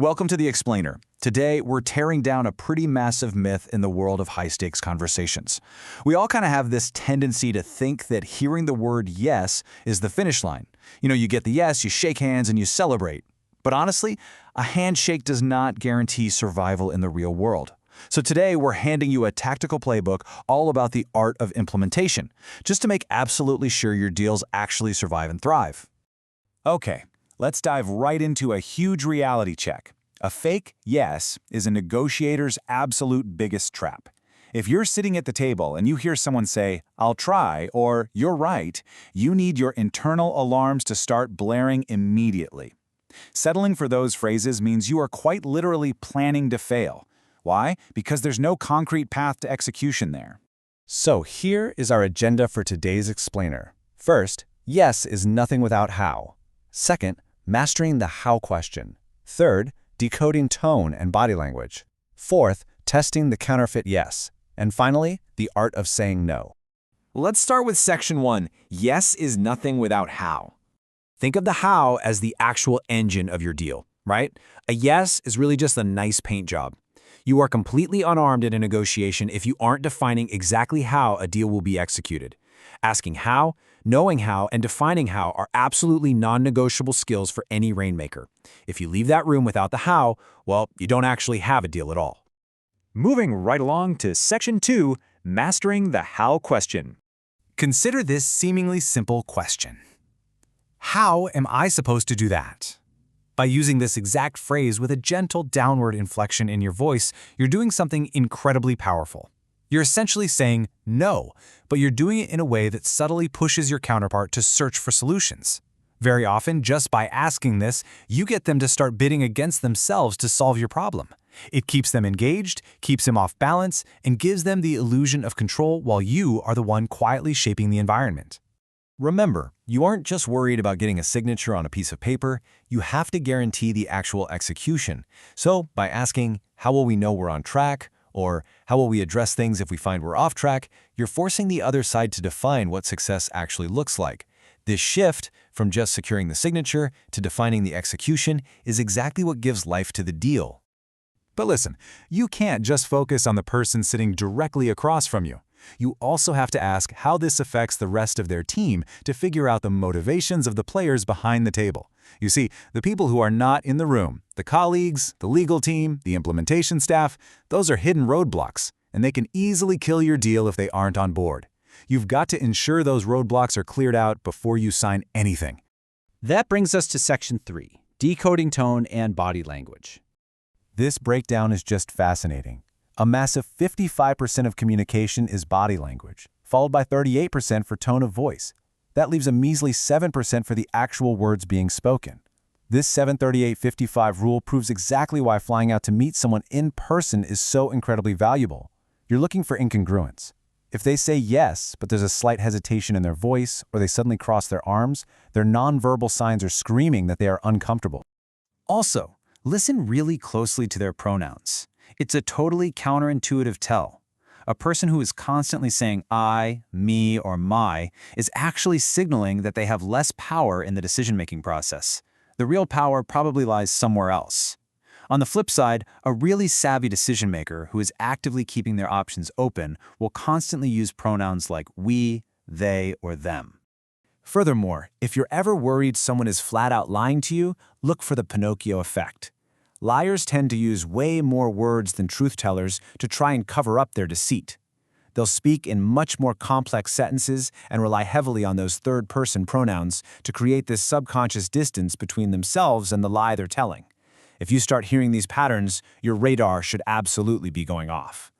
Welcome to The Explainer. Today, we're tearing down a pretty massive myth in the world of high-stakes conversations. We all kind of have this tendency to think that hearing the word yes is the finish line. You get the yes, you shake hands, and you celebrate. But honestly, a handshake does not guarantee survival in the real world. So today, we're handing you a tactical playbook all about the art of implementation, just to make absolutely sure your deals actually survive and thrive. Okay, let's dive right into a huge reality check. A fake yes is a negotiator's absolute biggest trap. If you're sitting at the table and you hear someone say, "I'll try," or "You're right," you need your internal alarms to start blaring immediately. Settling for those phrases means you are quite literally planning to fail. Why? Because there's no concrete path to execution there. So here is our agenda for today's explainer. First, yes is nothing without how. Second, mastering the how question. Third, decoding tone and body language. Fourth, testing the counterfeit yes. And finally, the art of saying no. Let's start with section 1. Yes is nothing without how. Think of the how as the actual engine of your deal, right? A yes is really just a nice paint job. You are completely unarmed in a negotiation if you aren't defining exactly how a deal will be executed. Asking how, knowing how, and defining how are absolutely non-negotiable skills for any rainmaker. If you leave that room without the how, well, you don't actually have a deal at all. Moving right along to section 2, mastering the how question. Consider this seemingly simple question. How am I supposed to do that? By using this exact phrase with a gentle downward inflection in your voice, you're doing something incredibly powerful. You're essentially saying no, but you're doing it in a way that subtly pushes your counterpart to search for solutions. Very often, just by asking this, you get them to start bidding against themselves to solve your problem. It keeps them engaged, keeps them off balance, and gives them the illusion of control while you are the one quietly shaping the environment. Remember, you aren't just worried about getting a signature on a piece of paper, you have to guarantee the actual execution. So, by asking, "How will we know we're on track?" or "How will we address things if we find we're off track?" you're forcing the other side to define what success actually looks like. This shift, from just securing the signature to defining the execution, is exactly what gives life to the deal. But listen, you can't just focus on the person sitting directly across from you. You also have to ask how this affects the rest of their team to figure out the motivations of the players behind the table. You see, the people who are not in the room, the colleagues, the legal team, the implementation staff, those are hidden roadblocks, and they can easily kill your deal if they aren't on board. You've got to ensure those roadblocks are cleared out before you sign anything. That brings us to section 3, decoding tone and body language. This breakdown is just fascinating. A massive 55% of communication is body language, followed by 38% for tone of voice. That leaves a measly 7% for the actual words being spoken. This 7-38-55 rule proves exactly why flying out to meet someone in person is so incredibly valuable. You're looking for incongruence. If they say yes, but there's a slight hesitation in their voice, or they suddenly cross their arms, their nonverbal signs are screaming that they are uncomfortable. Also, listen really closely to their pronouns. It's a totally counterintuitive tell. A person who is constantly saying I, me, or my is actually signaling that they have less power in the decision-making process. The real power probably lies somewhere else. On the flip side, a really savvy decision-maker who is actively keeping their options open will constantly use pronouns like we, they, or them. Furthermore, if you're ever worried someone is flat-out lying to you, look for the Pinocchio effect. Liars tend to use way more words than truth-tellers to try and cover up their deceit. They'll speak in much more complex sentences and rely heavily on those third-person pronouns to create this subconscious distance between themselves and the lie they're telling. If you start hearing these patterns, your radar should absolutely be going off.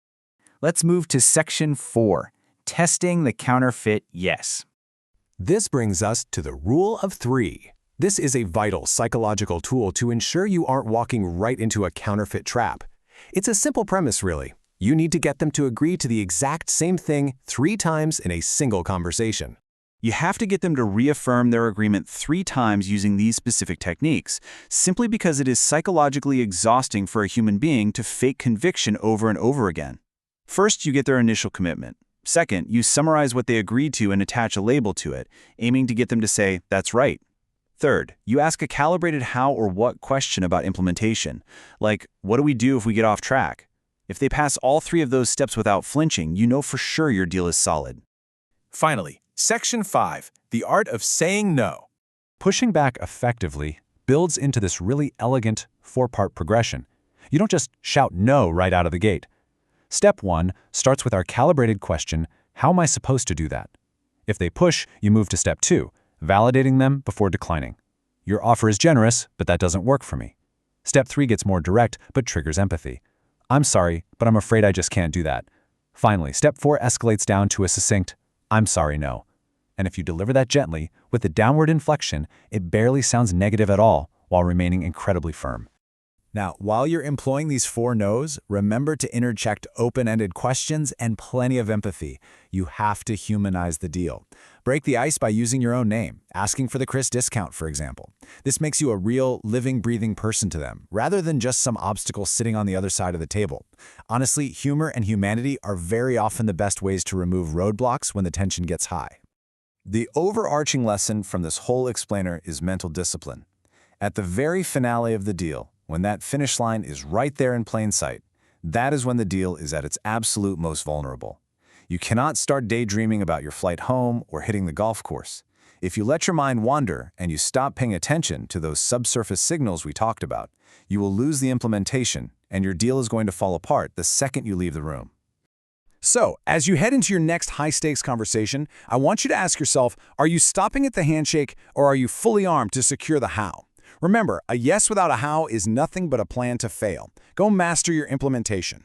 Let's move to section 4, testing the counterfeit yes. This brings us to the rule of 3. This is a vital psychological tool to ensure you aren't walking right into a counterfeit trap. It's a simple premise, really. You need to get them to agree to the exact same thing 3 times in a single conversation. You have to get them to reaffirm their agreement 3 times using these specific techniques, simply because it is psychologically exhausting for a human being to fake conviction over and over again. First, you get their initial commitment. Second, you summarize what they agreed to and attach a label to it, aiming to get them to say, "That's right." Third, you ask a calibrated how or what question about implementation, like, what do we do if we get off track? If they pass all 3 of those steps without flinching, you know for sure your deal is solid. Finally, Section 5, the art of saying no. Pushing back effectively builds into this really elegant 4-part progression. You don't just shout no right out of the gate. Step 1 starts with our calibrated question, how am I supposed to do that? If they push, you move to step 2, validating them before declining. Your offer is generous, but that doesn't work for me. Step 3 gets more direct, but triggers empathy. I'm sorry, but I'm afraid I just can't do that. Finally, step 4 escalates down to a succinct, I'm sorry, no. And if you deliver that gently, with a downward inflection, it barely sounds negative at all, while remaining incredibly firm. Now, while you're employing these 4 no's, remember to interject open-ended questions and plenty of empathy. You have to humanize the deal. Break the ice by using your own name, asking for the Chris discount, for example. This makes you a real, living, breathing person to them, rather than just some obstacle sitting on the other side of the table. Honestly, humor and humanity are very often the best ways to remove roadblocks when the tension gets high. The overarching lesson from this whole explainer is mental discipline. At the very finale of the deal, when that finish line is right there in plain sight, that is when the deal is at its absolute most vulnerable. You cannot start daydreaming about your flight home or hitting the golf course. If you let your mind wander and you stop paying attention to those subsurface signals we talked about, you will lose the implementation and your deal is going to fall apart the second you leave the room. So, as you head into your next high-stakes conversation, I want you to ask yourself, are you stopping at the handshake or are you fully armed to secure the how? Remember, a yes without a how is nothing but a plan to fail. Go master your implementation.